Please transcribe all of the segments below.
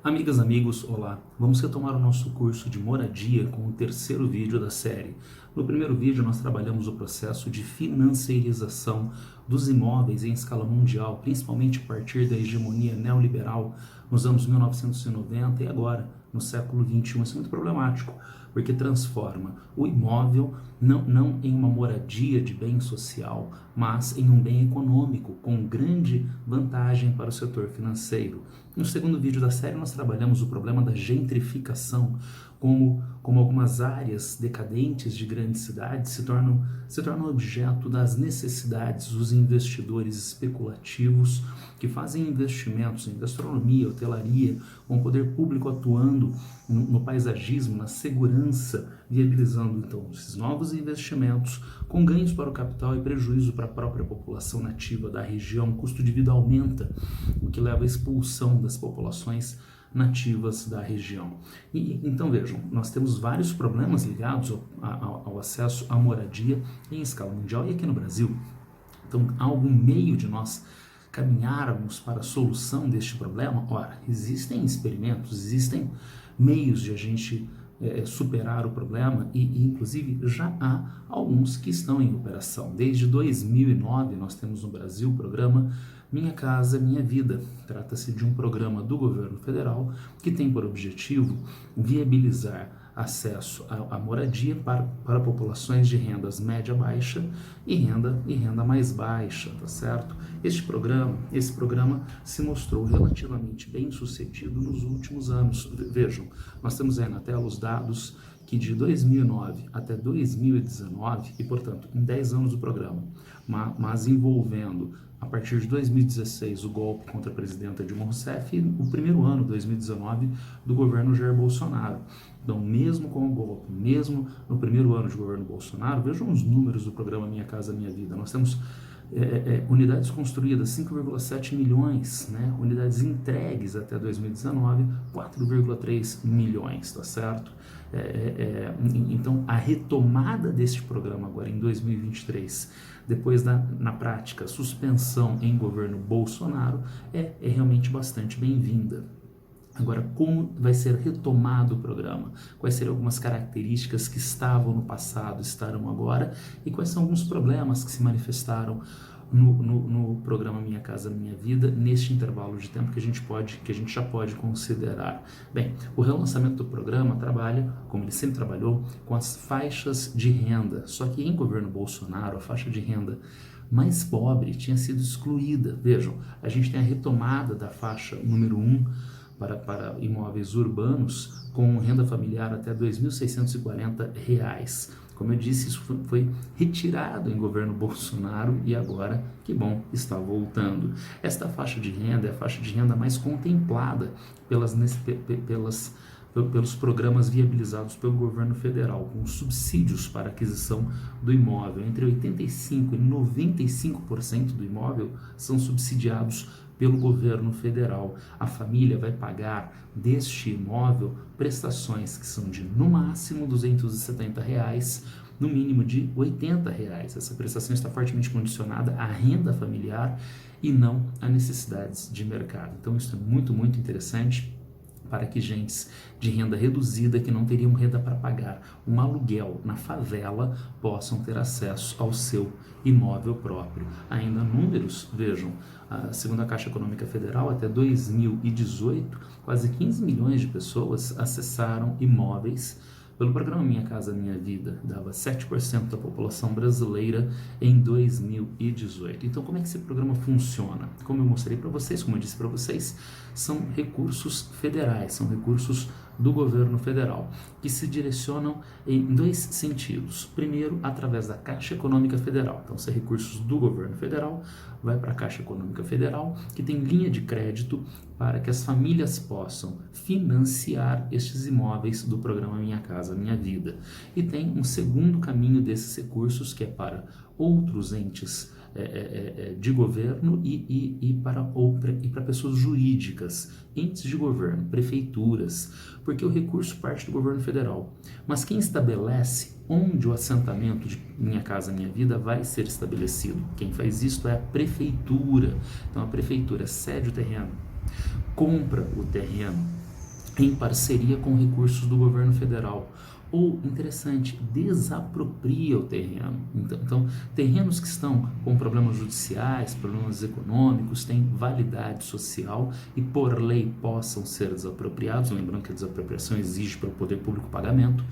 Amigas, amigos, olá! Vamos retomar o nosso curso de moradia com o terceiro vídeo da série. No primeiro vídeo nós trabalhamos o processo de financeirização dos imóveis em escala mundial, principalmente a partir da hegemonia neoliberal nos anos 1990 e agora, no século XXI. Isso é muito problemático, porque transforma o imóvel não em uma moradia de bem social, mas em um bem econômico, com grande vantagem para o setor financeiro. No segundo vídeo da série nós trabalhamos o problema da gentrificação, como algumas áreas decadentes de grandes cidades se tornam objeto das necessidades dos investidores especulativos que fazem investimentos em gastronomia, hotelaria, com o poder público atuando no paisagismo, na segurança, viabilizando então esses novos investimentos com ganhos para o capital e prejuízo para a própria população nativa da região. O custo de vida aumenta, o que leva à expulsão das populações nativas da região. Então vejam, nós temos vários problemas ligados ao acesso à moradia em escala mundial e aqui no Brasil. Então, há algum meio de nós caminharmos para a solução deste problema? Ora, existem experimentos, existem meios de a gente superar o problema e inclusive já há alguns que estão em operação. Desde 2009 nós temos no Brasil o programa Minha Casa Minha Vida. Trata-se de um programa do governo federal que tem por objetivo viabilizar acesso à moradia para populações de rendas média-baixa e renda mais baixa, tá certo? Esse programa se mostrou relativamente bem sucedido nos últimos anos. Vejam, nós temos aí na tela os dados que de 2009 até 2019, e portanto em 10 anos do programa, mas envolvendo a partir de 2016 o golpe contra a presidenta Dilma Rousseff e o primeiro ano, 2019, do governo Jair Bolsonaro. Então, mesmo com o golpe, mesmo no primeiro ano de governo Bolsonaro, vejam os números do programa Minha Casa Minha Vida. Nós temos unidades construídas, 5,7 milhões, né? Unidades entregues até 2019, 4,3 milhões, tá certo? Então, a retomada deste programa agora em 2023, depois na prática, suspensão em governo Bolsonaro, é realmente bastante bem-vinda. Agora, como vai ser retomado o programa? Quais seriam algumas características que estavam no passado, estarão agora? E quais são alguns problemas que se manifestaram no programa Minha Casa Minha Vida, neste intervalo de tempo que a gente já pode considerar? Bem, o relançamento do programa trabalha, como ele sempre trabalhou, com as faixas de renda. Só que em governo Bolsonaro, a faixa de renda mais pobre tinha sido excluída. Vejam, a gente tem a retomada da faixa número 1, para imóveis urbanos com renda familiar até R$ 2.640. Como eu disse, isso foi retirado em governo Bolsonaro e agora, que bom, está voltando. Esta faixa de renda é a faixa de renda mais contemplada pelos programas viabilizados pelo governo federal, com subsídios para aquisição do imóvel. Entre 85% e 95% do imóvel são subsidiados pelo governo federal. A família vai pagar deste imóvel prestações que são de, no máximo, R$ 270, no mínimo de R$ 80. Essa prestação está fortemente condicionada à renda familiar e não a necessidades de mercado. Então isso é muito, muito interessante para que gentes de renda reduzida, que não teriam renda para pagar um aluguel na favela, possam ter acesso ao seu imóvel próprio. Ainda números, vejam, segundo a Caixa Econômica Federal, até 2018, quase 15 milhões de pessoas acessaram imóveis pelo programa Minha Casa Minha Vida, dava 7% da população brasileira em 2018. Então, como é que esse programa funciona? Como eu mostrei para vocês, como eu disse para vocês, são recursos federais, são recursos do governo federal, que se direcionam em dois sentidos. Primeiro, através da Caixa Econômica Federal. Então, são recursos do governo federal, vai para a Caixa Econômica Federal, que tem linha de crédito para que as famílias possam financiar estes imóveis do programa Minha Casa Minha Vida. E tem um segundo caminho desses recursos, que é para outros entes de governo e para pessoas jurídicas, entes de governo, prefeituras, porque o recurso parte do governo federal. Mas quem estabelece onde o assentamento de Minha Casa Minha Vida vai ser estabelecido? Quem faz isso é a prefeitura. Então a prefeitura cede o terreno, compra o terreno, em parceria com recursos do governo federal. Ou, interessante, desapropria o terreno. Então, terrenos que estão com problemas judiciais, problemas econômicos, têm validade social e, por lei, possam ser desapropriados. Lembrando que a desapropriação exige para o poder público pagamento,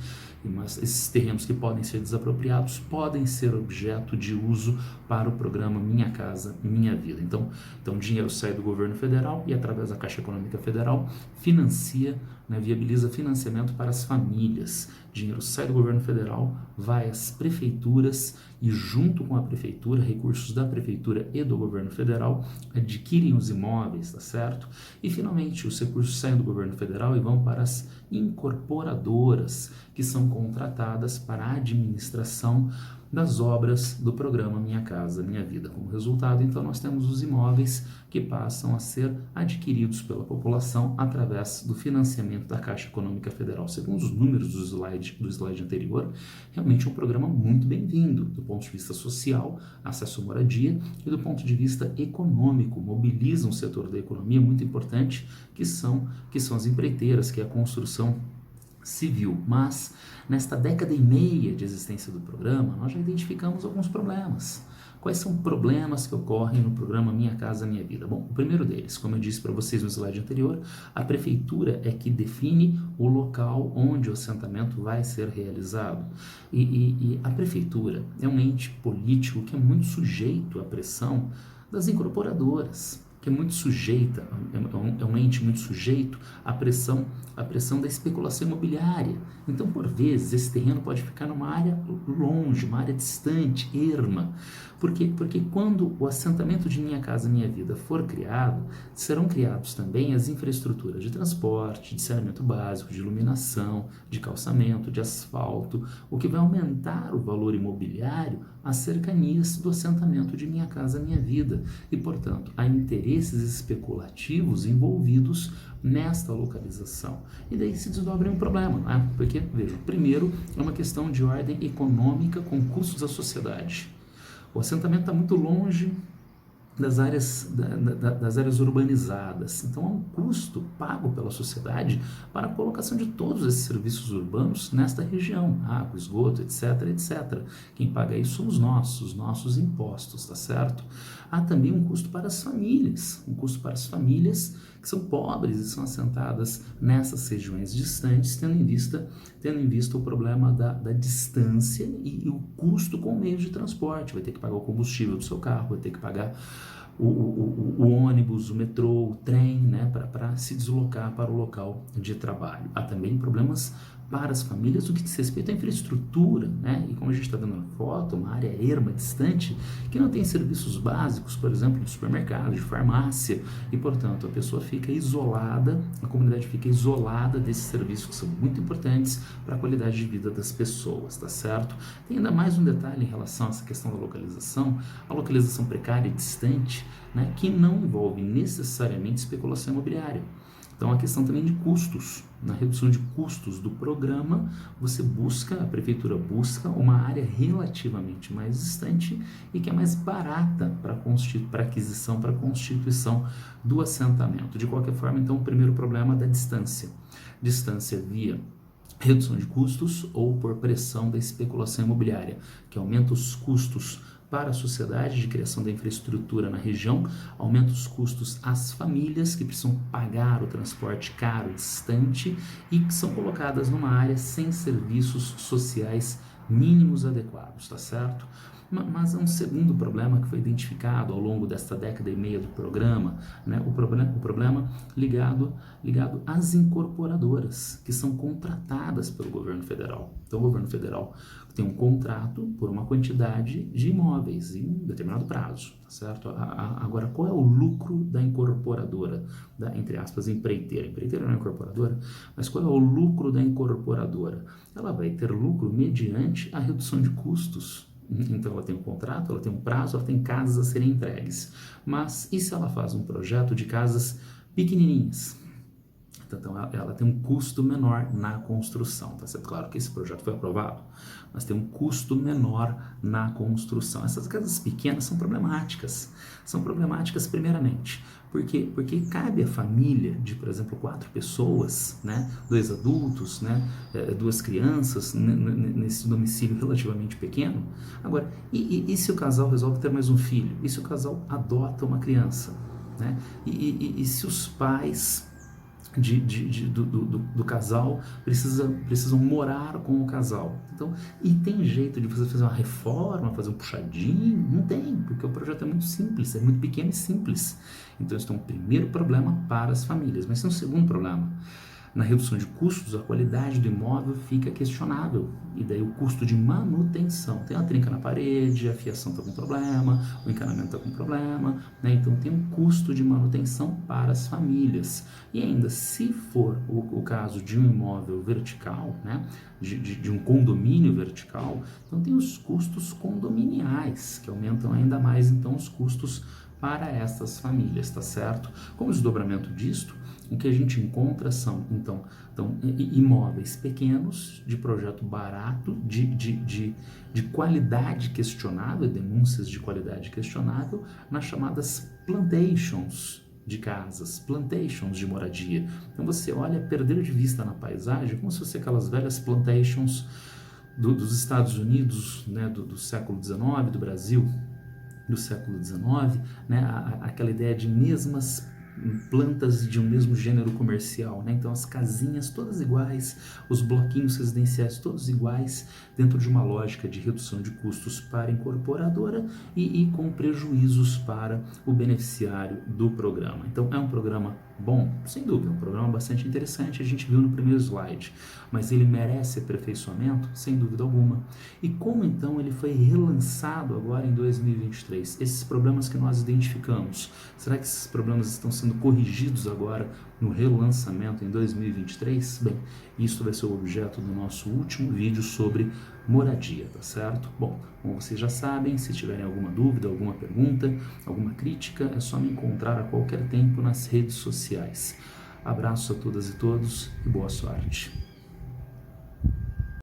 mas esses terrenos que podem ser desapropriados podem ser objeto de uso para o programa Minha Casa Minha Vida. Então o dinheiro sai do governo federal e, através da Caixa Econômica Federal, financia, viabiliza financiamento para as famílias. Dinheiro sai do governo federal, vai às prefeituras e, junto com a prefeitura, recursos da prefeitura e do governo federal adquirem os imóveis, tá certo? E, finalmente, os recursos saem do governo federal e vão para as incorporadoras, que são contratadas para a administração das obras do programa Minha Casa Minha Vida. Como resultado, então, nós temos os imóveis que passam a ser adquiridos pela população através do financiamento da Caixa Econômica Federal. Segundo os números do slide anterior, realmente é um programa muito bem-vindo do ponto de vista social, acesso à moradia, e do ponto de vista econômico, mobiliza um setor da economia muito importante, que são as empreiteiras, que é a construção civil. Mas nesta década e meia de existência do programa, nós já identificamos alguns problemas. Quais são problemas que ocorrem no programa Minha Casa Minha Vida? Bom, o primeiro deles, como eu disse para vocês no slide anterior, a prefeitura é que define o local onde o assentamento vai ser realizado. E a prefeitura é um ente político que é muito sujeito à pressão das incorporadoras, que é muito sujeita, é um ente muito sujeito à pressão da especulação imobiliária. Então, por vezes, esse terreno pode ficar numa área longe, uma área distante, erma. Por quê? Porque quando o assentamento de Minha Casa Minha Vida for criado, serão criados também as infraestruturas de transporte, de saneamento básico, de iluminação, de calçamento, de asfalto, o que vai aumentar o valor imobiliário às cercanias do assentamento de Minha Casa Minha Vida. E, portanto, há interesses especulativos envolvidos nesta localização. E daí se desdobra um problema, né? Porque, veja, primeiro é uma questão de ordem econômica com custos à sociedade. O assentamento está muito longe das áreas urbanizadas. Então, há um custo pago pela sociedade para a colocação de todos esses serviços urbanos nesta região, água, esgoto, etc, etc. Quem paga isso são os nossos impostos, tá certo? Há também um custo para as famílias, que são pobres e são assentadas nessas regiões distantes, tendo em vista o problema da distância e o custo com o meio de transporte. Vai ter que pagar o combustível do seu carro, vai ter que pagar o ônibus, o metrô, o trem, né, para se deslocar para o local de trabalho. Há também problemas para as famílias no que diz respeito à infraestrutura, né? E como a gente está vendo na foto, uma área erma, distante, que não tem serviços básicos, por exemplo, de supermercado, de farmácia, e, portanto, a pessoa fica isolada, a comunidade fica isolada desses serviços que são muito importantes para a qualidade de vida das pessoas, tá certo? Tem ainda mais um detalhe em relação a essa questão da localização, a localização precária e distante, né, que não envolve necessariamente especulação imobiliária. Então, a questão também de custos. Na redução de custos do programa, a prefeitura busca uma área relativamente mais distante e que é mais barata para aquisição, para constituição do assentamento. De qualquer forma, então, o primeiro problema é da distância. Distância via redução de custos ou por pressão da especulação imobiliária, que aumenta os custos para a sociedade de criação da infraestrutura na região, aumenta os custos às famílias que precisam pagar o transporte caro, distante, e que são colocadas numa área sem serviços sociais mínimos adequados, tá certo? Mas há um segundo problema que foi identificado ao longo desta década e meia do programa, né? O problema ligado às incorporadoras, que são contratadas pelo governo federal. Então, o governo federal tem um contrato por uma quantidade de imóveis em um determinado prazo, tá certo? Agora, qual é o lucro da incorporadora, da, entre aspas, empreiteira? Empreiteira não é incorporadora, mas qual é o lucro da incorporadora? Ela vai ter lucro mediante a redução de custos. Então, ela tem um contrato, ela tem um prazo, ela tem casas a serem entregues. Mas e se ela faz um projeto de casas pequenininhas? Então ela tem um custo menor na construção, tá certo? Claro que esse projeto foi aprovado, mas tem um custo menor na construção. Essas casas pequenas são problemáticas primeiramente, porque cabe à família de, por exemplo, 4 pessoas, né, 2 adultos, né, 2 crianças, nesse domicílio relativamente pequeno. Agora, e se o casal resolve ter mais um filho? E se o casal adota uma criança? Né? E se os pais do casal precisam morar com o casal? Então, e tem jeito de você fazer uma reforma, fazer um puxadinho? Não tem, porque o projeto é muito simples, é muito pequeno e simples. Então, esse é um primeiro problema para as famílias. Mas tem um segundo problema. Na redução de custos, a qualidade do imóvel fica questionável. E daí o custo de manutenção. Tem uma trinca na parede, a fiação está com problema, o encanamento está com problema, né? Então tem um custo de manutenção para as famílias. E ainda, se for o caso de um imóvel vertical, né? De um condomínio vertical, então tem os custos condominiais, que aumentam ainda mais então os custos para essas famílias, tá certo? Como desdobramento disto, o que a gente encontra são, então imóveis pequenos, de projeto barato, de qualidade questionável, denúncias de qualidade questionável, nas chamadas plantations de casas, plantations de moradia. Então você olha, perder de vista na paisagem, como se fosse aquelas velhas plantations dos Estados Unidos, né, do século XIX, do Brasil, do século XIX, né, aquela ideia de mesmas plantas de um mesmo gênero comercial, né? Então as casinhas todas iguais, os bloquinhos residenciais todos iguais, dentro de uma lógica de redução de custos para a incorporadora e com prejuízos para o beneficiário do programa. Então é um programa bom, sem dúvida, um programa bastante interessante, a gente viu no primeiro slide, mas ele merece aperfeiçoamento, sem dúvida alguma. E como então ele foi relançado agora em 2023? Esses problemas que nós identificamos, será que esses problemas estão sendo corrigidos agora no relançamento em 2023? Bem, isso vai ser o objeto do nosso último vídeo sobre moradia, tá certo? Bom, como vocês já sabem, se tiverem alguma dúvida, alguma pergunta, alguma crítica, é só me encontrar a qualquer tempo nas redes sociais. Abraço a todas e todos e boa sorte.